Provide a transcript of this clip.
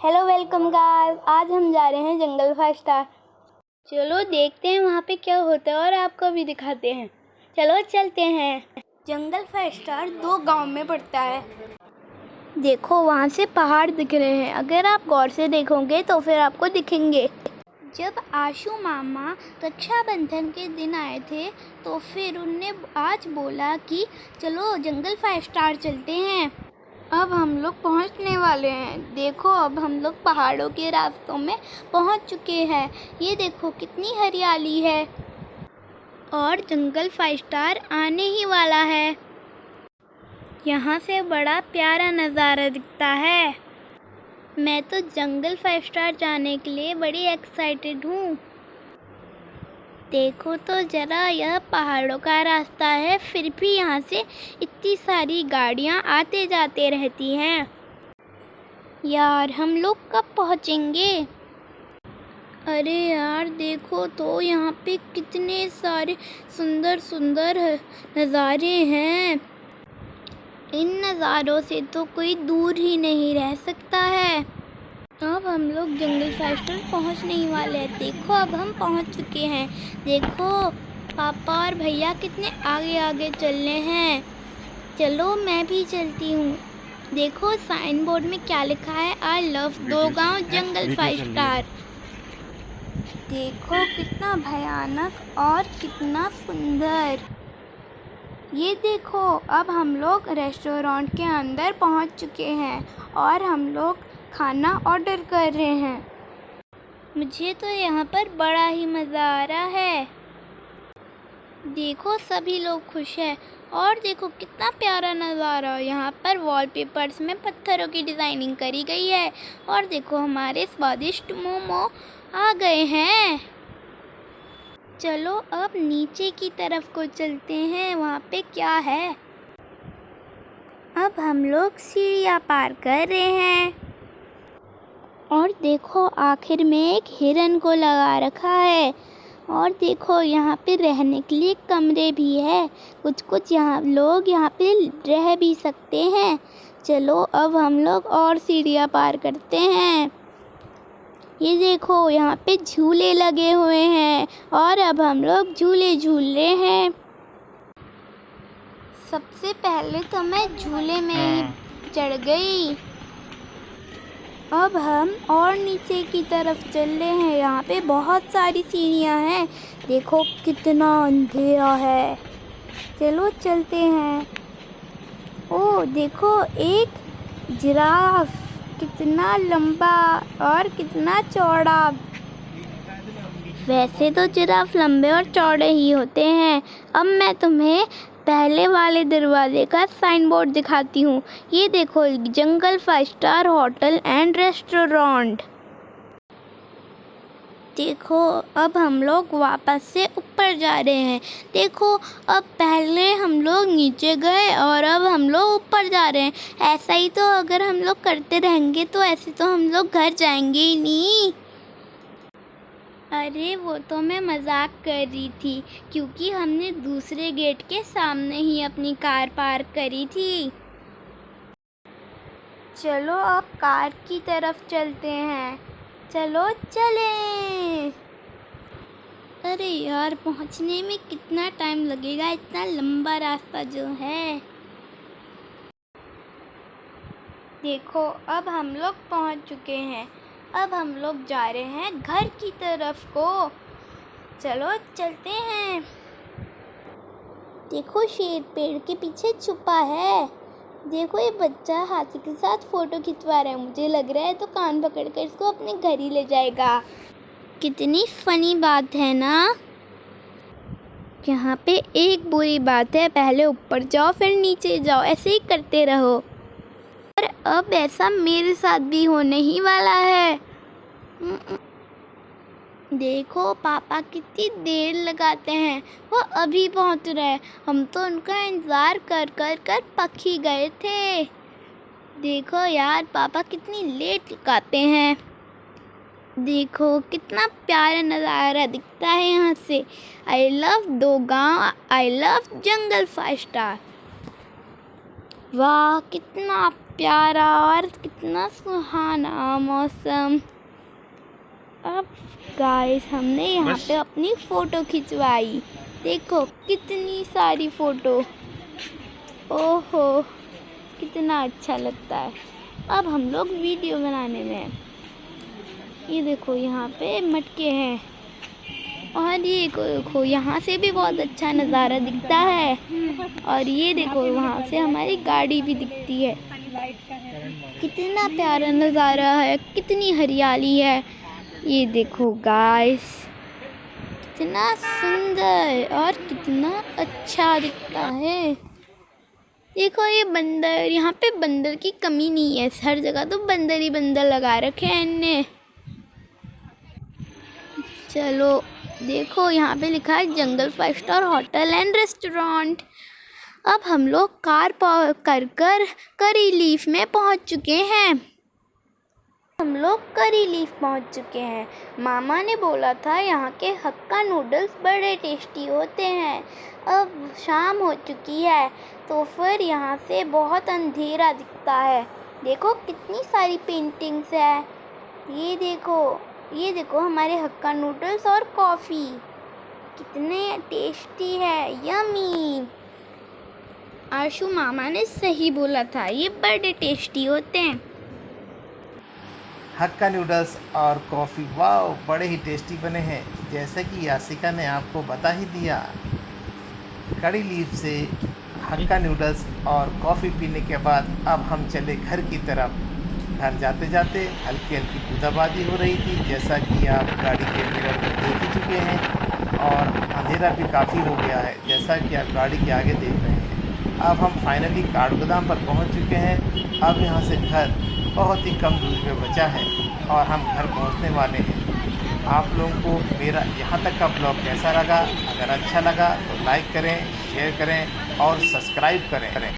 Hello welcome guys, आज हम जा रहे हैं जंगल 5 स्टार। चलो देखते हैं वहाँ पे क्या होता है और आपको भी दिखाते हैं। चलो चलते हैं। जंगल 5 स्टार 2 गांव में पड़ता है। देखो वहाँ से पहाड़ दिख रहे हैं, अगर आप गौर से देखोगे तो फिर आपको दिखेंगे। जब आशु मामा रक्षाबंधन के दिन आए थे तो फिर उनने आज बोला कि चलो जंगल 5 स्टार चलते हैं। अब हम लोग पहुंचने वाले हैं। देखो अब हम लोग पहाड़ों के रास्तों में पहुंच चुके हैं। ये देखो कितनी हरियाली है और जंगल 5 स्टार आने ही वाला है। यहाँ से बड़ा प्यारा नज़ारा दिखता है। मैं तो जंगल 5 स्टार जाने के लिए बड़ी एक्साइटेड हूँ। देखो तो ज़रा, यह पहाड़ों का रास्ता है, फिर भी यहाँ से इतनी सारी गाड़ियाँ आते जाते रहती हैं। यार हम लोग कब पहुँचेंगे? अरे यार देखो तो यहाँ पे कितने सारे सुंदर सुंदर नज़ारे हैं। इन नज़ारों से तो कोई दूर ही नहीं रह सकता है। अब हम लोग जंगल 5 स्टार पहुँचने ही वाले हैं। देखो अब हम पहुँच चुके हैं। देखो पापा और भैया कितने आगे आगे चल रहे हैं। चलो मैं भी चलती हूँ। देखो साइन बोर्ड में क्या लिखा है, आई लव 2 गांव जंगल 5 स्टार। देखो कितना भयानक और कितना सुंदर। ये देखो अब हम लोग रेस्टोरेंट के अंदर पहुँच चुके हैं और हम लोग खाना ऑर्डर कर रहे हैं। मुझे तो यहाँ पर बड़ा ही मज़ा आ रहा है। देखो सभी लोग खुश हैं और देखो कितना प्यारा नज़ारा। यहाँ पर वॉलपेपर्स में पत्थरों की डिज़ाइनिंग करी गई है और देखो हमारे स्वादिष्ट मोमो आ गए हैं। चलो अब नीचे की तरफ को चलते हैं, वहाँ पे क्या है। अब हम लोग सीढ़ियाँ पार कर रहे हैं और देखो आखिर में एक हिरन को लगा रखा है और देखो यहाँ पे रहने के लिए कमरे भी है। कुछ यहाँ लोग यहाँ पे रह भी सकते हैं। चलो अब हम लोग और सीढ़ियाँ पार करते हैं। ये देखो यहाँ पे झूले लगे हुए हैं और अब हम लोग झूले झूल रहे हैं। सबसे पहले तो मैं झूले में ही चढ़ गई। अब हम और नीचे की तरफ चल रहे हैं। यहाँ पे बहुत सारी सीढ़ियाँ हैं। देखो कितना अंधेरा है। चलो चलते हैं। ओह देखो एक जिराफ, कितना लंबा और कितना चौड़ा। वैसे तो जिराफ लंबे और चौड़े ही होते हैं। अब मैं तुम्हें पहले वाले दरवाजे का साइन बोर्ड दिखाती हूँ। ये देखो जंगल 5 स्टार होटल एंड रेस्टोरेंट। देखो अब हम लोग वापस से ऊपर जा रहे हैं। देखो अब पहले हम लोग नीचे गए और अब हम लोग ऊपर जा रहे हैं। ऐसा ही तो अगर हम लोग करते रहेंगे तो ऐसे तो हम लोग घर जाएंगे ही नहीं। अरे वो तो मैं मजाक कर रही थी, क्योंकि हमने दूसरे गेट के सामने ही अपनी कार पार्क करी थी। चलो अब कार की तरफ चलते हैं। चलो चलें। अरे यार पहुंचने में कितना टाइम लगेगा, इतना लंबा रास्ता जो है। देखो अब हम लोग पहुंच चुके हैं। अब हम लोग जा रहे हैं घर की तरफ को। चलो चलते हैं। देखो शेर पेड़ के पीछे छुपा है। देखो ये बच्चा हाथी के साथ फोटो खिंचवा रहा है। मुझे लग रहा है तो कान पकड़कर इसको अपने घर ही ले जाएगा। कितनी फनी बात है ना। यहाँ पे एक बुरी बात है, पहले ऊपर जाओ फिर नीचे जाओ, ऐसे ही करते रहो। और अब ऐसा मेरे साथ भी होने ही वाला है। देखो पापा कितनी देर लगाते हैं, वो अभी पहुंच रहे हैं। हम तो उनका इंतज़ार कर कर कर पक ही गए थे। देखो यार पापा कितनी लेट लगाते हैं। देखो कितना प्यारा नज़ारा दिखता है यहाँ से। आई लव 2 गांव, आई लव जंगल 5 स्टार। वाह कितना प्यारा और कितना सुहाना मौसम। अब गाइस हमने यहाँ पे अपनी फ़ोटो खिंचवाई। देखो कितनी सारी फ़ोटो। ओहो कितना अच्छा लगता है। अब हम लोग वीडियो बनाने में हैं। ये देखो यहाँ पे मटके हैं और ये देखो यहाँ से भी बहुत अच्छा नज़ारा दिखता है। और ये देखो वहाँ से हमारी गाड़ी भी दिखती है। कितना प्यारा नज़ारा है, कितनी हरियाली है। ये देखो गाइस कितना सुंदर और कितना अच्छा दिखता है। देखो ये बंदर, यहाँ पे बंदर की कमी नहीं है। हर जगह तो बंदर ही बंदर लगा रखे हैं इनने। चलो देखो यहाँ पे लिखा है जंगल 5 स्टार होटल एंड रेस्टोरेंट। अब हम लोग कार पार्क कर करी लीफ में पहुँच चुके हैं। हम लोग करी लीफ पहुँच चुके हैं। मामा ने बोला था यहाँ के हक्का नूडल्स बड़े टेस्टी होते हैं। अब शाम हो चुकी है तो फिर यहाँ से बहुत अंधेरा दिखता है। देखो कितनी सारी पेंटिंग्स है। ये देखो हमारे हक्का नूडल्स और कॉफ़ी कितने टेस्टी है, यमी। आशु मामा ने सही बोला था, ये बड़े टेस्टी होते हैं। हक्का नूडल्स और कॉफ़ी वाह बड़े ही टेस्टी बने हैं। जैसे कि यासिका ने आपको बता ही दिया, कड़ी लीफ से हक्का नूडल्स और कॉफ़ी पीने के बाद अब हम चले घर की तरफ। घर जाते जाते हल्की हल्की बूंदाबांदी हो रही थी, जैसा कि आप गाड़ी के मिरर में देख ही चुके हैं। और अंधेरा भी काफ़ी हो गया है, जैसा कि आप गाड़ी के आगे देख रहे हैं। अब हम फाइनली काठगोदाम पर पहुंच चुके हैं। अब यहां से घर बहुत ही कम दूरी पे बचा है और हम घर पहुंचने वाले हैं। आप लोगों को मेरा यहाँ तक का ब्लॉग कैसा लगा? अगर अच्छा लगा तो लाइक करें, शेयर करें और सब्सक्राइब करें।